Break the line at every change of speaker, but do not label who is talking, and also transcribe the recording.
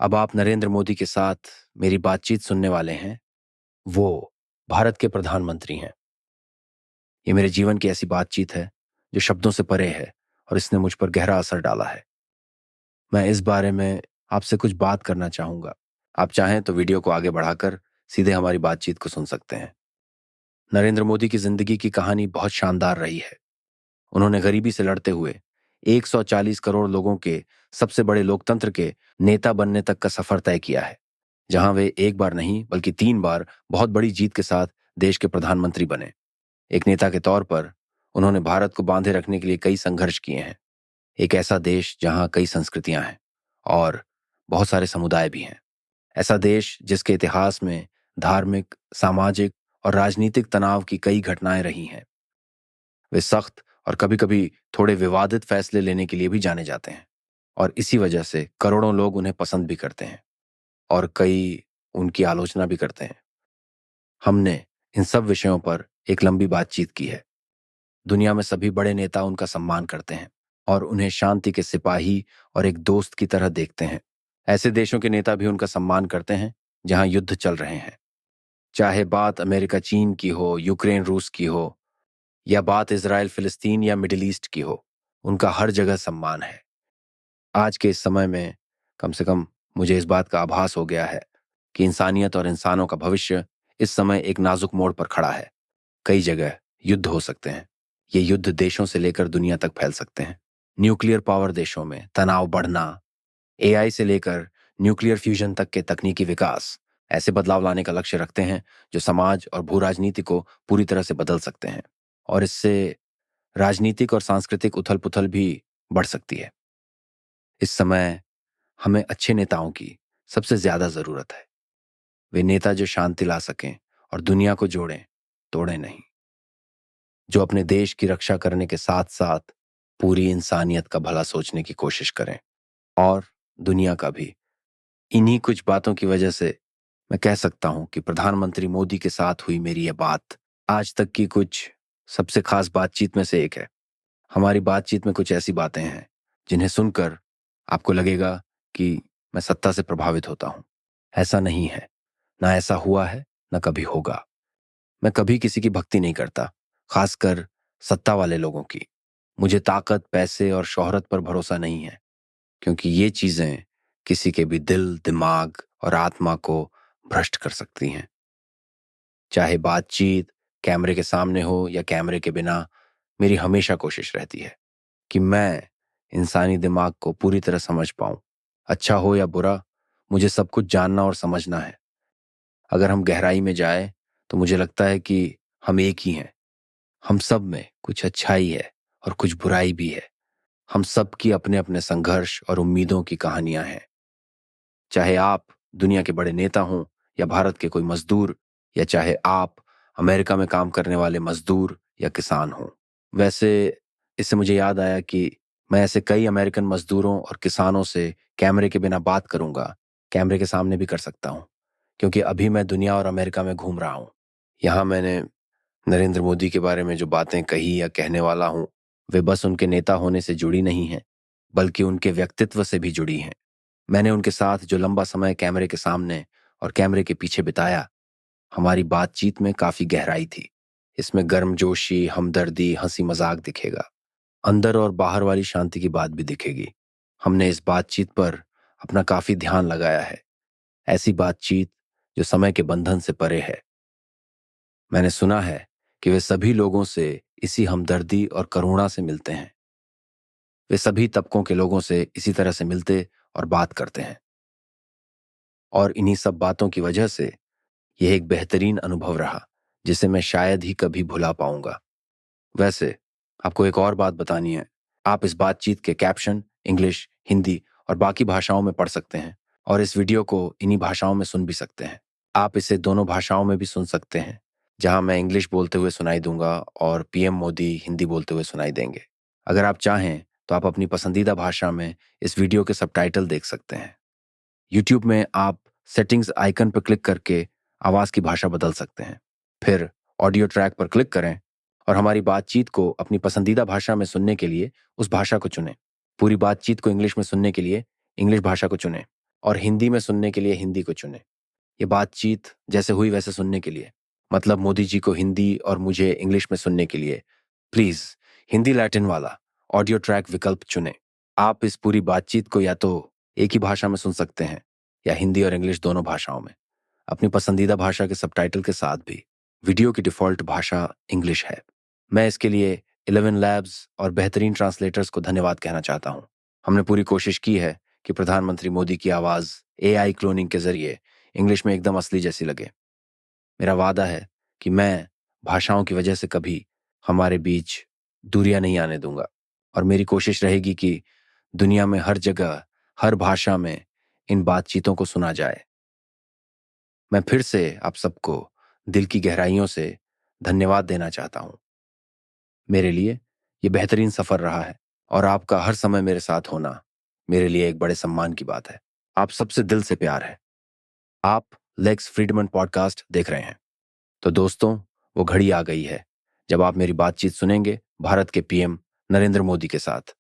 अब आप नरेंद्र मोदी के साथ मेरी बातचीत सुनने वाले हैं। वो भारत के प्रधानमंत्री हैं। ये मेरे जीवन की ऐसी बातचीत है जो शब्दों से परे है और इसने मुझ पर गहरा असर डाला है। मैं इस बारे में आपसे कुछ बात करना चाहूँगा। आप चाहें तो वीडियो को आगे बढ़ाकर सीधे हमारी बातचीत को सुन सकते हैं। नरेंद्र मोदी की जिंदगी की कहानी बहुत शानदार रही है। उन्होंने गरीबी से लड़ते हुए 140 करोड़ लोगों के सबसे बड़े लोकतंत्र के नेता बनने तक का सफर तय किया है, जहां वे एक बार नहीं बल्कि 3 बार बहुत बड़ी जीत के साथ देश के प्रधानमंत्री बने। एक नेता के तौर पर उन्होंने भारत को बांधे रखने के लिए कई संघर्ष किए हैं। एक ऐसा देश जहां कई संस्कृतियां हैं और बहुत सारे समुदाय भी हैं। ऐसा देश जिसके इतिहास में धार्मिक, सामाजिक और राजनीतिक तनाव की कई घटनाएं रही हैं। वे सख्त और कभी-कभी थोड़े विवादित फैसले लेने के लिए भी जाने जाते हैं और इसी वजह से करोड़ों लोग उन्हें पसंद भी करते हैं और कई उनकी आलोचना भी करते हैं। हमने इन सब विषयों पर एक लंबी बातचीत की है। दुनिया में सभी बड़े नेता उनका सम्मान करते हैं और उन्हें शांति के सिपाही और एक दोस्त की तरह देखते हैं। ऐसे देशों के नेता भी उनका सम्मान करते हैं जहां युद्ध चल रहे हैं। चाहे बात अमेरिका चीन की हो, यूक्रेन रूस की हो, या बात इजराइल फिलिस्तीन या मिडिल ईस्ट की हो, उनका हर जगह सम्मान है। आज के इस समय में कम से कम मुझे इस बात का आभास हो गया है कि इंसानियत और इंसानों का भविष्य इस समय एक नाजुक मोड़ पर खड़ा है। कई जगह युद्ध हो सकते हैं। ये युद्ध देशों से लेकर दुनिया तक फैल सकते हैं। न्यूक्लियर पावर देशों में तनाव बढ़ना, एआई से लेकर न्यूक्लियर फ्यूजन तक के तकनीकी विकास ऐसे बदलाव लाने का लक्ष्य रखते हैं जो समाज और भू राजनीति को पूरी तरह से बदल सकते हैं और इससे राजनीतिक और सांस्कृतिक उथल-पुथल भी बढ़ सकती है। इस समय हमें अच्छे नेताओं की सबसे ज्यादा जरूरत है। वे नेता जो शांति ला सकें और दुनिया को जोड़ें, तोड़ें नहीं। जो अपने देश की रक्षा करने के साथ साथ पूरी इंसानियत का भला सोचने की कोशिश करें और दुनिया का भी। इन्हीं कुछ बातों की वजह से मैं कह सकता हूं कि प्रधानमंत्री मोदी के साथ हुई मेरी यह बात आज तक की कुछ सबसे खास बातचीत में से एक है। हमारी बातचीत में कुछ ऐसी बातें हैं जिन्हें सुनकर आपको लगेगा कि मैं सत्ता से प्रभावित होता हूं। ऐसा नहीं है, ना ऐसा हुआ है, ना कभी होगा। मैं कभी किसी की भक्ति नहीं करता, खासकर सत्ता वाले लोगों की। मुझे ताकत, पैसे और शोहरत पर भरोसा नहीं है, क्योंकि ये चीजें किसी के भी दिल, दिमाग और आत्मा को भ्रष्ट कर सकती हैं। चाहे बातचीत कैमरे के सामने हो या कैमरे के बिना, मेरी हमेशा कोशिश रहती है कि मैं इंसानी दिमाग को पूरी तरह समझ पाऊं। अच्छा हो या बुरा, मुझे सब कुछ जानना और समझना है। अगर हम गहराई में जाए तो मुझे लगता है कि हम एक ही हैं। हम सब में कुछ अच्छाई है और कुछ बुराई भी है। हम सब की अपने अपने संघर्ष और उम्मीदों की कहानियां हैं। चाहे आप दुनिया के बड़े नेता हों या भारत के कोई मजदूर, या चाहे आप अमेरिका में काम करने वाले मजदूर या किसान हों। वैसे इससे मुझे याद आया कि मैं ऐसे कई अमेरिकन मजदूरों और किसानों से कैमरे के बिना बात करूंगा, कैमरे के सामने भी कर सकता हूं, क्योंकि अभी मैं दुनिया और अमेरिका में घूम रहा हूं। यहाँ मैंने नरेंद्र मोदी के बारे में जो बातें कही या कहने वाला हूं, वे बस उनके नेता होने से जुड़ी नहीं हैं, बल्कि उनके व्यक्तित्व से भी जुड़ी हैं। मैंने उनके साथ जो लंबा समय कैमरे के सामने और कैमरे के पीछे बिताया, हमारी बातचीत में काफी गहराई थी। इसमें गर्मजोशी, हमदर्दी, हंसी मजाक दिखेगा। अंदर और बाहर वाली शांति की बात भी दिखेगी। हमने इस बातचीत पर अपना काफी ध्यान लगाया है। ऐसी बातचीत जो समय के बंधन से परे है। मैंने सुना है कि वे सभी लोगों से इसी हमदर्दी और करुणा से मिलते हैं। वे सभी तबकों के लोगों से इसी तरह से मिलते और बात करते हैं। और इन्हीं सब बातों की वजह से यह एक बेहतरीन अनुभव रहा, जिसे मैं शायद ही कभी भुला पाऊंगा। वैसे आपको एक और बात बतानी है। आप इस बातचीत के कैप्शन इंग्लिश, हिंदी और बाकी भाषाओं में पढ़ सकते हैं और इस वीडियो को इन्हीं भाषाओं में सुन भी सकते हैं। आप इसे दोनों भाषाओं में भी सुन सकते हैं, जहां मैं इंग्लिश बोलते हुए सुनाई दूंगा और पीएम मोदी हिंदी बोलते हुए सुनाई देंगे। अगर आप चाहें तो आप अपनी पसंदीदा भाषा में इस वीडियो के सबटाइटल देख सकते हैं। यूट्यूब में आप सेटिंग्स आइकन पर क्लिक करके आवाज की भाषा बदल सकते हैं। फिर ऑडियो ट्रैक पर क्लिक करें और हमारी बातचीत को अपनी पसंदीदा भाषा में सुनने के लिए उस भाषा को चुनें। पूरी बातचीत को इंग्लिश में सुनने के लिए इंग्लिश भाषा को चुनें। और हिंदी में सुनने के लिए हिंदी को चुनें। ये बातचीत जैसे हुई वैसे सुनने के लिए, मतलब मोदी जी को हिंदी और मुझे इंग्लिश में सुनने के लिए प्लीज हिंदी लैटिन वाला ऑडियो ट्रैक विकल्प चुनें। आप इस पूरी बातचीत को या तो एक ही भाषा में सुन सकते हैं या हिंदी और इंग्लिश दोनों भाषाओं में, अपनी पसंदीदा भाषा के सबटाइटल के साथ भी। वीडियो की डिफ़ॉल्ट भाषा इंग्लिश है। मैं इसके लिए 11 लैब्स और बेहतरीन ट्रांसलेटर्स को धन्यवाद कहना चाहता हूँ। हमने पूरी कोशिश की है कि प्रधानमंत्री मोदी की आवाज़ AI क्लोनिंग के जरिए इंग्लिश में एकदम असली जैसी लगे। मेरा वादा है कि मैं भाषाओं की वजह से कभी हमारे बीच दूरियां नहीं आने दूंगा, और मेरी कोशिश रहेगी कि दुनिया में हर जगह, हर भाषा में इन बातचीतों को सुना जाए। मैं फिर से आप सबको दिल की गहराइयों से धन्यवाद देना चाहता हूं। मेरे लिए ये बेहतरीन सफर रहा है और आपका हर समय मेरे साथ होना मेरे लिए एक बड़े सम्मान की बात है। आप सबसे दिल से प्यार है। आप लेक्स फ्रीडमैन पॉडकास्ट देख रहे हैं। तो दोस्तों, वो घड़ी आ गई है जब आप मेरी बातचीत सुनेंगे भारत के PM नरेंद्र मोदी के साथ।